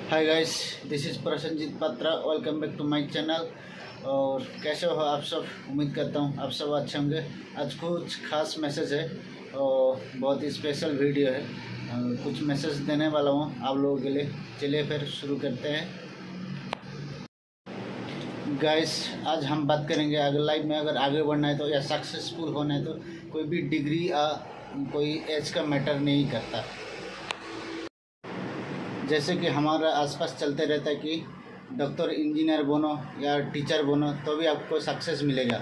Hi guys, this is Prasannajit Patra. Welcome back to my channel. और कैसे हो आप सब? उम्मीद करता हूँ आप सब अच्छे होंगे। आज कुछ खास मैसेज है और बहुत ही स्पेशल वीडियो है। कुछ मैसेज देने वाला हूँ आप लोगों के लिए। चलिए फिर शुरू करते हैं। गाइस, आज हम बात करेंगे अगर लाइफ में अगर आगे बढ़ना है तो या सक्सेसफुल होना है तो कोई भी डिग्री या कोई एज का मैटर नहीं करता। जैसे कि हमारा आसपास चलते रहता है कि डॉक्टर इंजीनियर बनो या टीचर बनो तो भी आपको सक्सेस मिलेगा।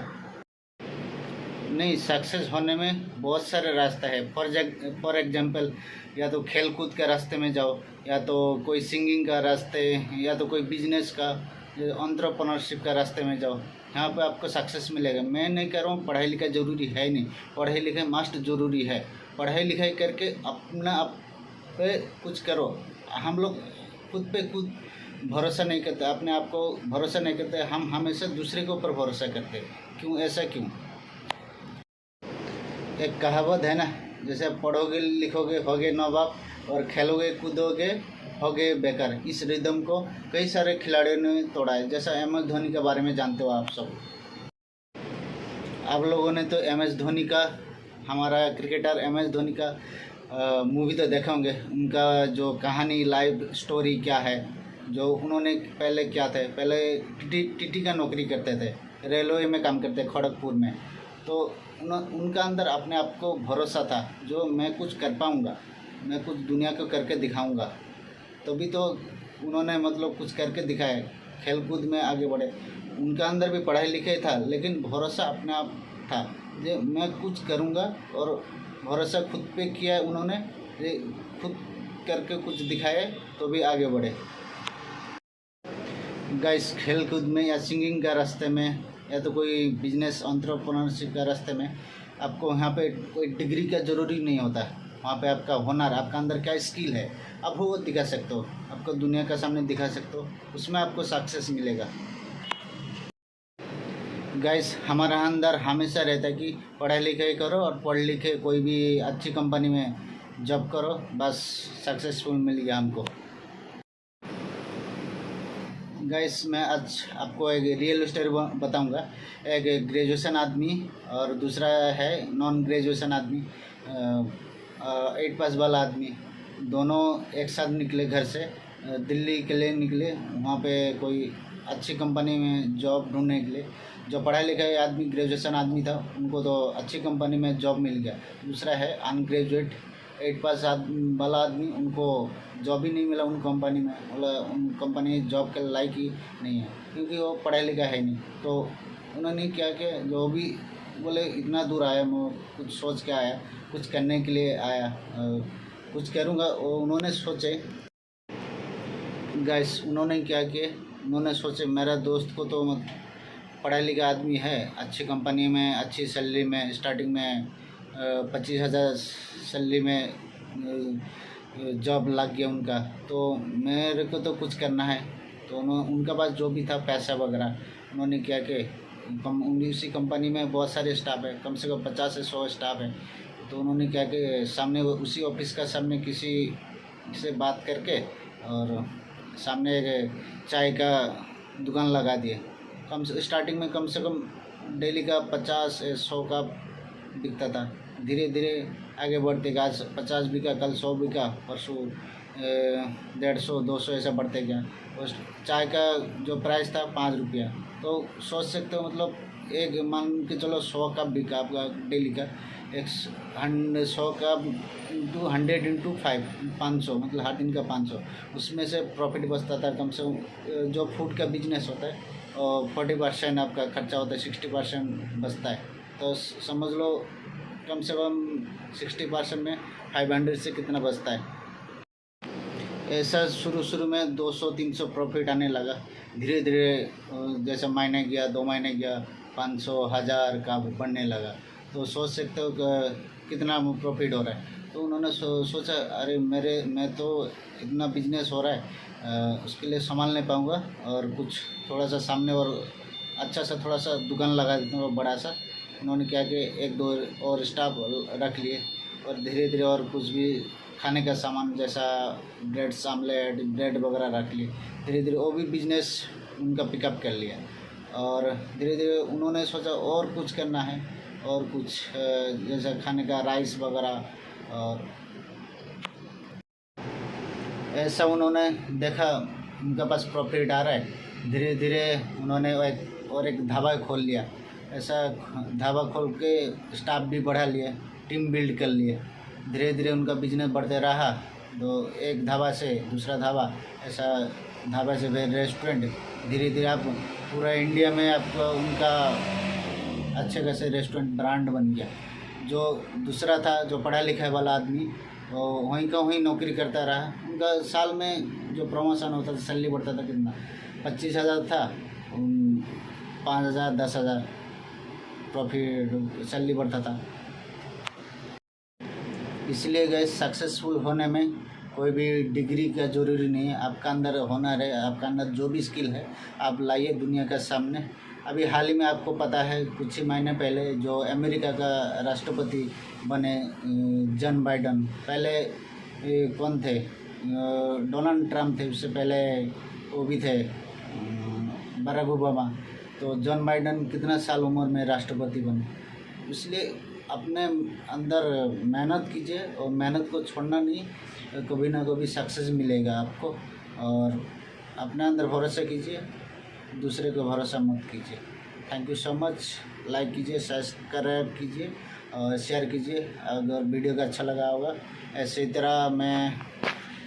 नहीं, सक्सेस होने में बहुत सारे रास्ते हैं। फॉर एग्जांपल, या तो खेल कूद के रास्ते में जाओ, या तो कोई सिंगिंग का रास्ते, या तो कोई बिजनेस का एंटरप्रेन्योरशिप का रास्ते में जाओ। यहाँ पे आपको सक्सेस मिलेगा। मैं नहीं कह रहा हूँ पढ़ाई लिखाई ज़रूरी है नहीं, पढ़ाई लिखाई मस्ट ज़रूरी है। पढ़ाई लिखाई करके अपना आप पे कुछ करो। हम लोग खुद पे खुद भरोसा नहीं करते, अपने आप को भरोसा नहीं करते। हम हमेशा दूसरे के ऊपर भरोसा करते। क्यों? ऐसा क्यों? एक कहावत है ना, जैसे पढ़ोगे लिखोगे होगे नवाब और खेलोगे कूदोगे होगे बेकार। इस रिदम को कई सारे खिलाड़ियों ने तोड़ा है। जैसा MS धोनी के बारे में जानते हो आप सब। आप लोगों ने तो MS धोनी का, हमारा क्रिकेटर MS धोनी का मूवी तो देखे होंगे। उनका जो कहानी, लाइव स्टोरी क्या है, जो उन्होंने पहले क्या थे, पहले टीटी का नौकरी करते थे, रेलवे में काम करते खड़गपुर में। तो उनका अंदर अपने आप को भरोसा था, जो मैं कुछ कर पाऊँगा, मैं कुछ दुनिया को करके दिखाऊँगा। तभी तो उन्होंने मतलब कुछ करके दिखाए, खेल कूद में आगे बढ़े। उनका अंदर भी पढ़ाई लिखाई था लेकिन भरोसा अपने आप था, जो मैं कुछ करूँगा। और भरोसा खुद पे किया उन्होंने, ये खुद करके कुछ दिखाए तो भी आगे बढ़े। गाइस, खेल कूद में या सिंगिंग का रास्ते में या तो कोई बिजनेस एंटरप्रेन्योरशिप का रास्ते में आपको यहाँ पे कोई डिग्री का ज़रूरी नहीं होता। वहाँ पे आपका हुनर, आपका अंदर क्या स्किल है, आप वो दिखा सकते हो, आपको दुनिया के सामने दिखा सकते हो, उसमें आपको सक्सेस मिलेगा। गाइस, हमारा अंदर हमेशा रहता है कि पढ़ाई लिखाई करो और पढ़ लिखे कोई भी अच्छी कंपनी में जॉब करो, बस सक्सेसफुल मिल गया हमको। गाइस, मैं आज आपको एक रियल स्टोरी बताऊंगा। एक ग्रेजुएशन आदमी और दूसरा है नॉन ग्रेजुएशन आदमी, 8 पास वाला आदमी। दोनों एक साथ निकले घर से, दिल्ली के लिए निकले। वहाँ पे कोई अच्छी कंपनी में जॉब ढूंढने के लिए। जो पढ़ाई लिखाई आदमी, ग्रेजुएशन आदमी था, उनको तो अच्छी कंपनी में जॉब मिल गया। दूसरा है अनग्रेजुएट 8 पास वाला आदमी, उनको जॉब ही नहीं मिला उन कंपनी में। बोला उन कंपनी जॉब के लायक ही नहीं है, क्योंकि वो पढ़ाई लिखा है नहीं। तो उन्होंने क्या किया, जो भी बोले इतना दूर आया, मैं कुछ सोच के आया, कुछ करने के लिए आया, कुछ करूँगा। वो उन्होंने सोचे। गाइस, उन्होंने क्या किया, उन्होंने सोचे मेरा दोस्त को तो पढ़ाई लिखा आदमी है, अच्छी कंपनी में अच्छी सैलरी में, स्टार्टिंग में 25,000 सैलरी में जॉब लग गया उनका। तो मेरे को तो कुछ करना है। तो उनका पास जो भी था पैसा वगैरह, उन्होंने क्या कि उसी कंपनी में बहुत सारे स्टाफ है, कम से कम 50 से 100 स्टाफ है। तो उन्होंने क्या कि सामने उसी ऑफिस का सामने किसी से बात करके और सामने एक चाय का दुकान लगा दिए। स्टार्टिंग में कम से कम डेली का 50-100 का बिकता था। धीरे धीरे आगे बढ़ते गया, आज 50 बिका, कल 100 बिका, परसों 150-200 ऐसा बढ़ते गया। और चाय का जो प्राइस था 5 रुपया। तो सोच सकते हो, मतलब एक मान के चलो 100 कप बिका आपका डेली का, 100 का इंटू 100 इंटू 500, मतलब हर दिन का 500। उसमें से प्रॉफिट बचता था कम से कम। जो फूड का बिजनेस होता है और 40% आपका खर्चा होता है, 60% बचता है। तो समझ लो कम से कम 60% में 500 से कितना बचता है। ऐसा शुरू में 200-300 प्रॉफिट आने लगा। धीरे धीरे जैसे महीने गया, 2 महीने गया, 500, 1000 का बढ़ने लगा। तो सोच सकते हो कितना प्रॉफिट हो रहा है। तो उन्होंने सोचा, अरे मैं तो इतना बिजनेस हो रहा है, उसके लिए संभाल नहीं पाऊँगा, और कुछ थोड़ा सा सामने और अच्छा सा थोड़ा सा दुकान लगा देता हूँ बड़ा सा। उन्होंने क्या कि 1-2 और स्टाफ रख लिए और धीरे धीरे और कुछ भी खाने का सामान जैसा ब्रेड आमलेट, ब्रेड वगैरह रख लिए। धीरे धीरे वो भी बिजनेस उनका पिकअप कर लिया और धीरे धीरे उन्होंने सोचा और कुछ करना है, और कुछ जैसा खाने का राइस वगैरह। और ऐसा उन्होंने देखा उनके पास प्रॉफिट आ रहा है, धीरे धीरे उन्होंने एक ढाबा खोल लिया। ऐसा ढाबा खोल के स्टाफ भी बढ़ा लिया, टीम बिल्ड कर लिए। धीरे धीरे उनका बिजनेस बढ़ते रहा, तो एक ढाबा से दूसरा ढाबा, ऐसा ढाबा से फिर रेस्टोरेंट। धीरे धीरे आप पूरा इंडिया में आपको उनका अच्छे खासे रेस्टोरेंट ब्रांड बन गया। जो दूसरा था, जो पढ़ा लिखा वाला आदमी, वो वहीं का वहीं नौकरी करता रहा। उनका साल में जो प्रमोशन होता था, सैलरी बढ़ता था कितना, 25,000 था, 5,000 10,000 प्रॉफिट सैलरी बढ़ता था। इसलिए गए सक्सेसफुल होने में कोई भी डिग्री का ज़रूरी नहीं है। आपका अंदर हुनर है, आपका अंदर जो भी स्किल है आप लाइए दुनिया के सामने। अभी हाल ही में आपको पता है, कुछ ही महीने पहले जो अमेरिका का राष्ट्रपति बने जॉन बाइडन, पहले कौन थे, डोनाल्ड ट्रम्प थे, उससे पहले वो भी थे बराक ओबामा। तो जॉन बाइडन कितना साल उम्र में राष्ट्रपति बने। इसलिए अपने अंदर मेहनत कीजिए और मेहनत को छोड़ना नहीं, कभी ना कभी सक्सेस मिलेगा आपको। और अपने अंदर भरोसा कीजिए, दूसरे को भरोसा मत कीजिए। Thank you so much. Like कीजिए, सब्सक्राइब कीजिए और शेयर कीजिए अगर वीडियो का अच्छा लगा होगा। ऐसे ही तरह मैं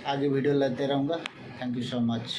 आगे वीडियो लेते रहूँगा। Thank you so much.